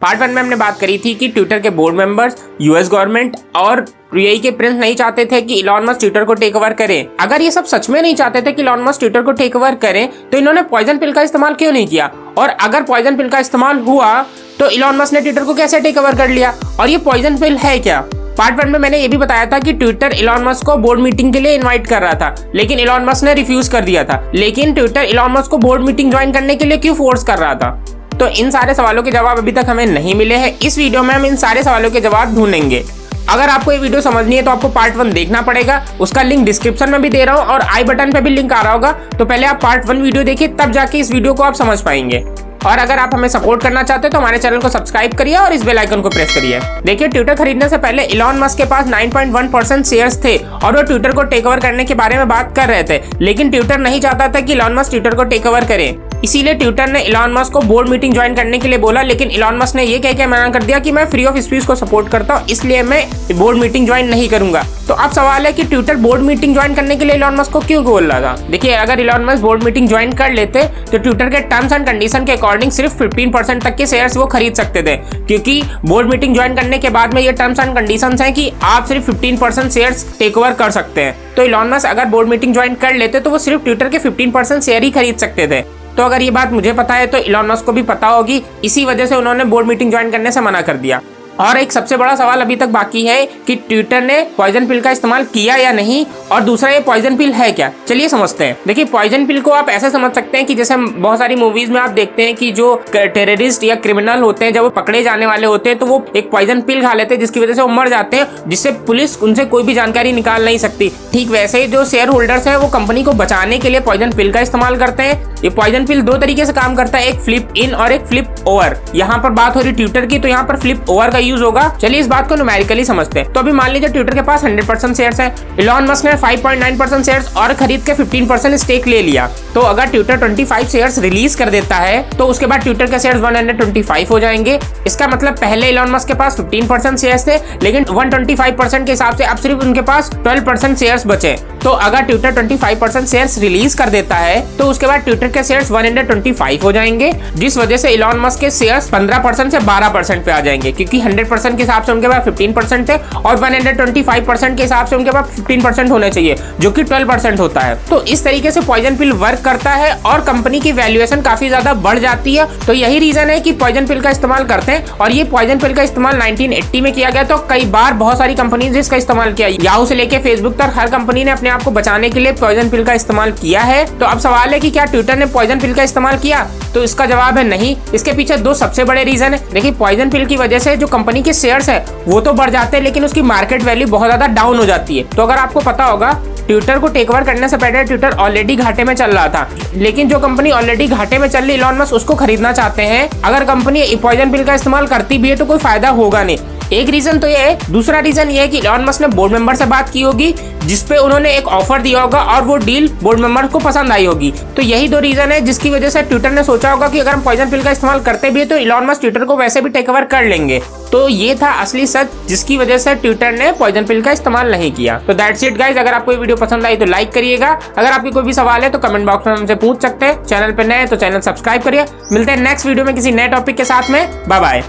Part 1 में हमने बात करी थी कि ट्विटर के बोर्ड मेंबर्स, यूएस गवर्नमेंट और यूएई के प्रिंस नहीं चाहते थे कि इलॉन मस्क ट्विटर को टेक ओवर करे। अगर ये सब सच में नहीं चाहते थे कि इलॉन मस्क ट्विटर को टेक ओवर करें तो इन्होंने पॉइजन पिल का इस्तेमाल क्यों नहीं किया? और अगर पॉइजन पिल का इस्तेमाल हुआ तो इलॉन मस्क ने ट्विटर को कैसे टेक ओवर कर लिया? और ये पॉइजन पिल है क्या? पार्ट 1 में मैंने ये भी बताया था कि ट्विटर इलॉन मस्क को बोर्ड मीटिंग के लिए इनवाइट कर रहा था, लेकिन इलॉन मस्क ने रिफ्यूज कर दिया था। लेकिन ट्विटर इलॉन मस्क को बोर्ड मीटिंग ज्वाइन करने के लिए क्यों फोर्स कर रहा था? तो इन सारे सवालों के जवाब अभी तक हमें नहीं मिले हैं। इस वीडियो में हम इन सारे सवालों के जवाब ढूंढेंगे। अगर आपको ये वीडियो समझनी है तो आपको पार्ट 1 देखना पड़ेगा। उसका लिंक डिस्क्रिप्शन में भी दे रहा हूँ और आई बटन पे भी लिंक आ रहा होगा। तो पहले आप पार्ट 1 वीडियो देखिए, तब जाके इस वीडियो को आप समझ पाएंगे। और अगर आप हमें सपोर्ट करना चाहते हैं तो हमारे चैनल को सब्सक्राइब करिए और इस बेल आइकन को प्रेस करिए। देखिए, ट्विटर खरीदने से पहले इलॉन मस्क के पास 9.1% शेयर्स थे और वो ट्विटर को टेक ओवर करने के बारे में बात कर रहे थे, लेकिन ट्विटर नहीं चाहता था कि इलॉन मस्क ट्विटर को टेक ओवर करे। इसीलिए ट्विटर ने इलॉन मस्क को बोर्ड मीटिंग ज्वाइन करने के लिए बोला, लेकिन इलॉन मस्क ने ये कह के मना कर दिया कि मैं फ्री ऑफ स्पीच को सपोर्ट करता हूँ, इसलिए मैं बोर्ड मीटिंग ज्वाइन नहीं करूंगा। तो अब सवाल है कि ट्विटर बोर्ड मीटिंग ज्वाइन करने के लिए इलॉन मस्क को क्यों बोल रहा था? देखिए, अगर Elon Musk board meeting join कर लेते तो ट्विटर के टर्म्स एंड कंडीशन के अकॉर्डिंग सिर्फ 15% तक के शेयर्स वो खरीद सकते थे, क्योंकि बोर्ड मीटिंग ज्वाइन करने के बाद में ये टर्म्स एंड कंडीशंस हैं कि आप सिर्फ 15% शेयर्स टेक ओवर कर सकते हैं। तो इलॉन मस्क अगर बोर्ड मीटिंग ज्वाइन कर लेते तो वो सिर्फ ट्विटर के 15% शेयर ही खरीद सकते थे। तो अगर ये बात मुझे पता है तो इलॉन मस्क को भी पता होगी, इसी वजह से उन्होंने बोर्ड मीटिंग ज्वाइन करने से मना कर दिया। और एक सबसे बड़ा सवाल अभी तक बाकी है कि ट्विटर ने पॉइजन पिल का इस्तेमाल किया या नहीं, और दूसरा ये पॉइजन पिल है क्या? चलिए समझते हैं। देखिए, पॉइजन पिल को आप ऐसे समझ सकते हैं कि जैसे बहुत सारी मूवीज में आप देखते हैं कि जो टेररिस्ट या क्रिमिनल होते हैं, जब वो पकड़े जाने वाले होते हैं तो वो एक पॉइजन पिल खा लेते हैं, जिसकी वजह से वो मर जाते हैं, जिससे पुलिस उनसे कोई भी जानकारी निकाल नहीं सकती। ठीक वैसे ही जो शेयर होल्डर्स हैं वो कंपनी को बचाने के लिए पॉइजन पिल का इस्तेमाल करते हैं। ये पॉइजन पिल दो तरीके से काम करता है, एक फ्लिप इन और एक फ्लिप ओवर। यहाँ पर बात हो रही ट्विटर की, तो यहाँ पर फ्लिप ओवर का यूज होगा। चलिए इस बात को न्यूमेरिकली समझते हैं। तो अभी मान लीजिए ट्विटर के पास 100% शेयर्स है, इलॉन मस्क ने 5.9% शेयर्स और खरीद के 15% स्टेक ले लिया। तो अगर ट्विटर 25 शेयर्स रिलीज कर देता है तो उसके बाद ट्विटर के शेयर्स 125 हो जाएंगे। इसका मतलब पहले इलॉन मस्क के पास 15% शेयर्स थे, लेकिन 125% के हिसाब से अब सिर्फ उनके पास 12% शेयर्स बचे। तो अगर ट्विटर 25% शेयर्स रिलीज कर देता है तो उसके बाद ट्विटर के शेयर्स 125 हो जाएंगे, जिस वजह से इलॉन मस्क के शेयर्स 15% से 12% पे आ जाएंगे, क्योंकि 100% के हिसाब से उनके पास 15% थे और 125% के हिसाब से उनके पास 15% होने चाहिए, जो कि 12% होता है। तो इस तरीके से पॉइजन पिल वर्क करता है और कंपनी की वैल्यूएशन काफी ज्यादा बढ़ जाती है। तो यही रीजन है कि पॉइजन पिल का इस्तेमाल करते हैं। और ये पॉइजन पिल का इस्तेमाल 1980 में किया गया। तो कई बार बहुत सारी कंपनीज इसका इस्तेमाल किया, याहू से लेके फेसबुक तक हर कंपनी ने अपने आप को बचाने के लिए पॉइजन पिल का इस्तेमाल किया है। तो अब सवाल है कि क्या ट्विटर ने पॉइजन पिल का इस्तेमाल किया? तो इसका जवाब है नहीं। इसके पीछे दो सबसे बड़े रीजन है। देखिए, पॉइजन पिल की वजह से जो कंपनी के शेयर्स है वो तो बढ़ जाते हैं, लेकिन उसकी मार्केट वैल्यू बहुत ज्यादा डाउन हो जाती है। तो अगर आपको पता होगा, ट्विटर को टेक ओवर करने से पहले ट्विटर ऑलरेडी घाटे में चल रहा था, लेकिन जो कंपनी ऑलरेडी घाटे में चल रही, इलॉन मस्क उसको खरीदना चाहते हैं। अगर कंपनी पॉइजन पिल का इस्तेमाल करती भी है तो कोई फायदा होगा नहीं। एक रीजन तो ये है। दूसरा रीजन ये है कि इलॉन मस्क ने बोर्ड मेंबर से बात की होगी, जिसपे उन्होंने एक ऑफर दिया होगा और वो डील बोर्ड मेंबर को पसंद आई होगी। तो यही दो रीजन है जिसकी वजह से ट्विटर ने सोचा होगा कि अगर हम पॉइजन पिल का इस्तेमाल करते भी है तो इलॉन मस्क ट्विटर को वैसे भी टेक ओवर कर लेंगे। तो ये था असली सच, जिसकी वजह से ट्विटर ने पॉइजन पिल का इस्तेमाल नहीं किया। तो दैट्स इट गाइस। अगर आपको ये वीडियो पसंद आई तो लाइक करिएगा। अगर आपकी कोई भी सवाल है तो कमेंट बॉक्स में हमसे पूछ सकते हैं। चैनल पे नए तो चैनल सब्सक्राइब करिए। मिलते हैं नेक्स्ट वीडियो में किसी नए टॉपिक के साथ में। Bye bye.